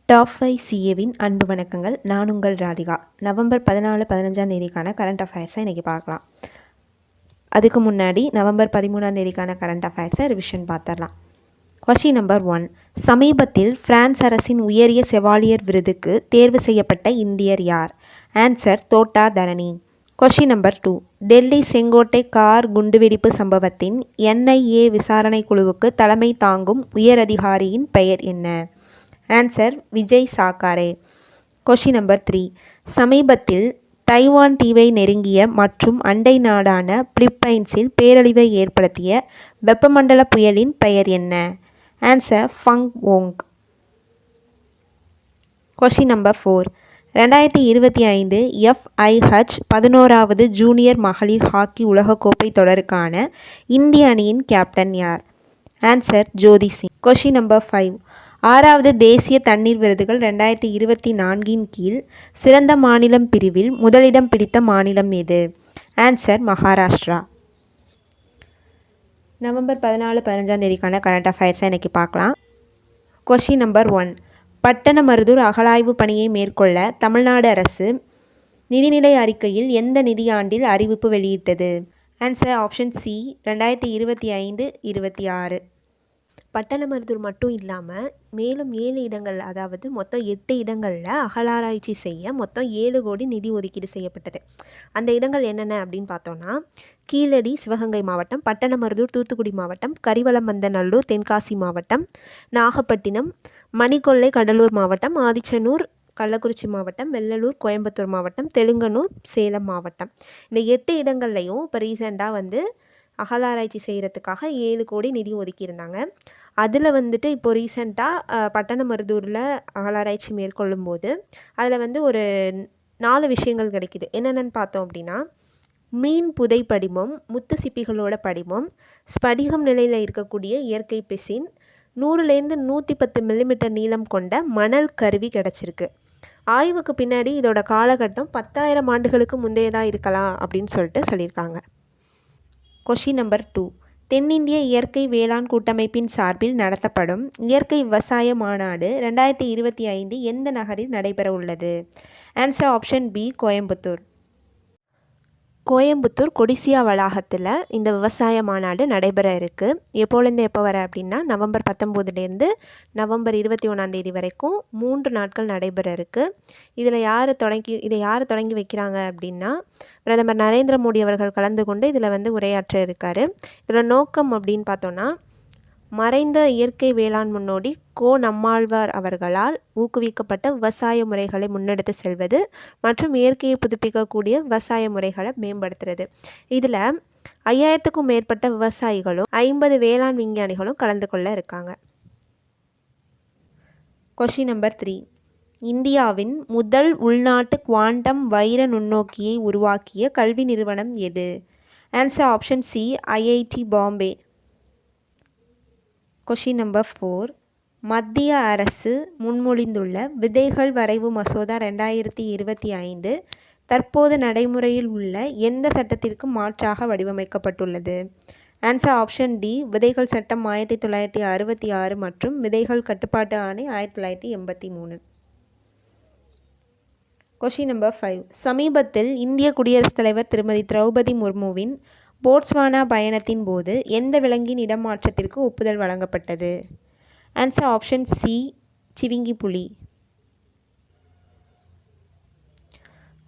Top 5 சிஏவின் அன்பு வணக்கங்கள். நான் உங்கள் ராதிகா. நவம்பர் 14-15 தேதிக்கான கரண்ட் அஃபேர்ஸை இன்றைக்கி பார்க்கலாம். அதுக்கு முன்னாடி நவம்பர் 13 தேதிக்கான கரண்ட் அஃபேர்ஸை ரிவிஷன் பார்த்துடலாம். Question number 1. சமீபத்தில் பிரான்ஸ் அரசின் உயரிய செவாலியர் விருதுக்கு தேர்வு செய்யப்பட்ட இந்தியர் யார்? Answer Thota Tharani. Question number 2. Delhi செங்கோட்டை கார் குண்டுவெடிப்பு சம்பவத்தின் NIA விசாரணை குழுவுக்கு தலைமை தாங்கும் உயரதிகாரியின் பெயர் என்ன? Answer Vijay Sakhare. Question number 3. சமீபத்தில் தைவான் தீவை நெருங்கிய மற்றும் அண்டை நாடான பிலிப்பைன்ஸில் பேரழிவை ஏற்படுத்திய வெப்பமண்டல புயலின் பெயர் என்ன? Answer Fung Wong. Question number 4. 2025 FIH 11வது ஜூனியர் மகளிர் ஹாக்கி உலகக்கோப்பை தொடருக்கான இந்திய அணியின் கேப்டன் யார்? Answer Jyoti Singh. Question number 5. 6வது தேசிய தண்ணீர் விருதுகள் 2024 கீழ் சிறந்த மாநிலம் பிரிவில் முதலிடம் பிடித்த மாநிலம் எது? ஆன்சர் மகாராஷ்டிரா. நவம்பர் 14-15 தேதிக்கான கரண்ட் அஃபேர்ஸை இன்றைக்கி பார்க்கலாம். Question number 1. பட்டணமருதூர் அகழாய்வு பணியை மேற்கொள்ள தமிழ்நாடு அரசு நிதிநிலை அறிக்கையில் எந்த நிதியாண்டில் அறிவிப்பு வெளியிட்டது? Answer option C 2025-26. பட்டணமருதூர் மட்டும் இல்லாமல் மேலும் 7 இடங்கள், அதாவது மொத்தம் 8 இடங்களில் அகழாராய்ச்சி செய்ய மொத்தம் 7 கோடி நிதி ஒதுக்கீடு செய்யப்பட்டது. அந்த இடங்கள் என்னென்ன அப்படின்னு பார்த்தோன்னா, கீழடி சிவகங்கை மாவட்டம், பட்டணமருதூர் தூத்துக்குடி மாவட்டம், கரிவலமந்தநல்லூர் தென்காசி மாவட்டம், நாகப்பட்டினம், மணிக்கொல்லை கடலூர் மாவட்டம், ஆதிச்சநல்லூர் கள்ளக்குறிச்சி மாவட்டம், வெள்ளலூர் கோயம்புத்தூர் மாவட்டம், தெலுங்கனூர் சேலம் மாவட்டம். இந்த 8 இடங்கள்லையும் இப்போ ரீசெண்டாக அகழாராய்ச்சி செய்கிறதுக்காக 7 கோடி நிதி ஒதுக்கியிருந்தாங்க. அதில் இப்போ ரீசெண்டாக பட்டணமருதூரில் அகழாராய்ச்சி மேற்கொள்ளும் போது அதில் ஒரு 4 விஷயங்கள் கிடைக்கிது. என்னென்னு பார்த்தோம் அப்படின்னா, மீன் புதை படிமம், முத்து சிப்பிகளோட படிமம், ஸ்படிகம் நிலையில் இருக்கக்கூடிய இயற்கை பிசின், 100லேருந்து 110 மில்லிமீட்டர் நீளம் கொண்ட மணல் கருவி கிடச்சிருக்கு. ஆய்வுக்கு பின்னாடி இதோட காலகட்டம் 10,000 ஆண்டுகளுக்கு முந்தையதாக இருக்கலாம் அப்படின்னு சொல்லியிருக்காங்க. Question number 2. தென்னிந்திய இயற்கை வேளாண் கூட்டமைப்பின் சார்பில் நடத்தப்படும் இயற்கை விவசாய மாநாடு 2025 எந்த நகரில் நடைபெற உள்ளது? Answer option B Coimbatore. Coimbatore Codissia வளாகத்தில் இந்த விவசாய மாநாடு நடைபெற இருக்குது. எப்போலேருந்து எப்போ வர அப்படின்னா, நவம்பர் 19லேருந்து நவம்பர் 21 தேதி வரைக்கும் 3 நாட்கள் நடைபெற இருக்குது. இதை யார் தொடங்கி வைக்கிறாங்க அப்படின்னா, பிரதமர் நரேந்திர மோடி அவர்கள் கலந்து கொண்டு இதில் உரையாற்ற இருக்கார். இதோட நோக்கம் அப்படின்னு பார்த்தோன்னா, மறைந்த இயற்கை வேளாண் முன்னோடி நம்மாழ்வார் அவர்களால் ஊக்குவிக்கப்பட்ட விவசாய முறைகளை முன்னெடுத்து செல்வது மற்றும் இயற்கையை புதுப்பிக்கக்கூடிய விவசாய முறைகளை மேம்படுத்துறது. இதில் 5000க்கும் மேற்பட்ட விவசாயிகளும் 50 வேளாண் விஞ்ஞானிகளும் கலந்து கொள்ள இருக்காங்க. Question number 3. இந்தியாவின் முதல் உள்நாட்டு குவாண்டம் வைர நுண்ணோக்கியை உருவாக்கிய கல்வி நிறுவனம் எது? Answer option C IIT Bombay. Question number 4. மத்திய அரசு முன்மொழிந்துள்ள விதைகள் வரைவு மசோதா 2025 தற்போது நடைமுறையில் உள்ள எந்த சட்டத்திற்கு மாற்றாக வடிவமைக்கப்பட்டுள்ளது? ஆன்சர் ஆப்ஷன் டி விதைகள் சட்டம் 1966 மற்றும் விதைகள் கட்டுப்பாட்டு ஆணை 1983. Question number 5. சமீபத்தில் இந்திய குடியரசுத் தலைவர் திருமதி திரௌபதி முர்முவின் போட்ஸ்வானா பயணத்தின் போது எந்த விலங்கின் இடமாற்றத்திற்கு ஒப்புதல் வழங்கப்பட்டது? ஆன்சர் ஆப்ஷன் சி சிவிங்கி புலி.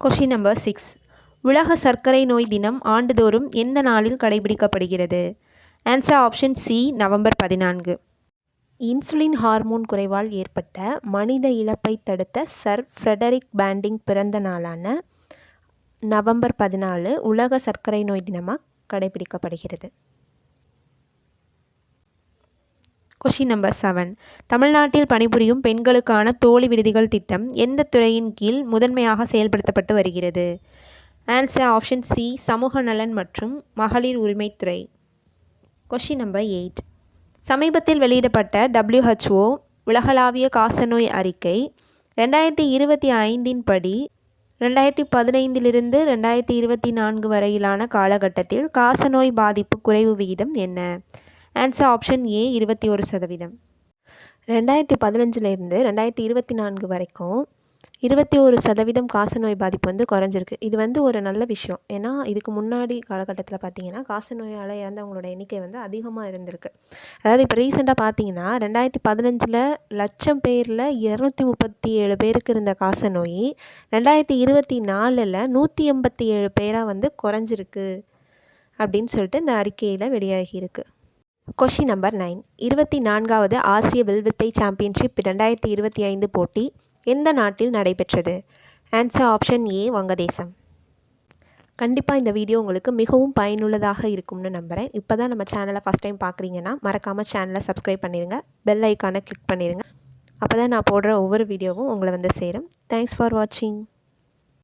Question number 6. உலக சர்க்கரை நோய் தினம் ஆண்டுதோறும் எந்த நாளில் கடைபிடிக்கப்படுகிறது? Answer option C November 14. Insulin hormone குறைவால் ஏற்பட்ட மனித இழப்பை தடுத்த சர் ஃப்ரெடரிக் பேண்டிங் பிறந்த நாளான நவம்பர் 14 உலக சர்க்கரை நோய் தினமாக கடைபிடிக்கப்படுகிறது. Question number 7. தமிழ்நாட்டில் பணிபுரியும் பெண்களுக்கான தோழி விடுதிகள் திட்டம் எந்த துறையின் கீழ் முதன்மையாக செயல்படுத்தப்பட்டு வருகிறது? ஆன்சர் ஆப்ஷன் சி சமூக நலன் மற்றும் மகளிர் உரிமைத்துறை. Question number 8. சமீபத்தில் வெளியிடப்பட்ட WHO உலகளாவிய காசநோய் அறிக்கை 2025 படி 2015 2024 வரையிலான காலகட்டத்தில் காசநோய் பாதிப்பு குறைவு விகிதம் என்ன? Answer option A 21%. 2015லேருந்து 2024 வரைக்கும் 21% காசநோய் பாதிப்பு வந்து குறைஞ்சிருக்கு. இது வந்து ஒரு நல்ல விஷயம். ஏன்னா இதுக்கு முன்னாடி காலகட்டத்தில் பார்த்தீங்கன்னா காசநோயால் இறந்தவங்களோட எண்ணிக்கை வந்து அதிகமாக இருந்திருக்கு. அதாவது இப்போ ரீசெண்டாக பார்த்தீங்கன்னா 2015 லட்சம் பேரில் 237 பேருக்கு இருந்த காசநோய் 2024 187 பேராக வந்து குறைஞ்சிருக்கு அப்படின்னு சொல்லிட்டு இந்த அறிக்கையில் வெளியாகியிருக்கு. Question number 9. 24வது ஆசிய வில்வித்தை சாம்பியன்ஷிப் 2025 போட்டி எந்த நாட்டில் நடைபெற்றது? ஆன்சர் ஆப்ஷன் ஏ வங்கதேசம். கண்டிப்பாக இந்த வீடியோ உங்களுக்கு மிகவும் பயனுள்ளதாக இருக்கும்னு நம்புகிறேன். இப்போ தான் நம்ம சேனலை ஃபஸ்ட் டைம் பார்க்குறீங்கன்னா மறக்காமல் சேனலை சப்ஸ்கிரைப் பண்ணிடுங்க, பெல் ஐக்கானை கிளிக் பண்ணிடுங்க. அப்போ தான் நான் போடுற ஒவ்வொரு வீடியோவும் உங்களை வந்து சேரும். தேங்க்ஸ் ஃபார் வாட்சிங்.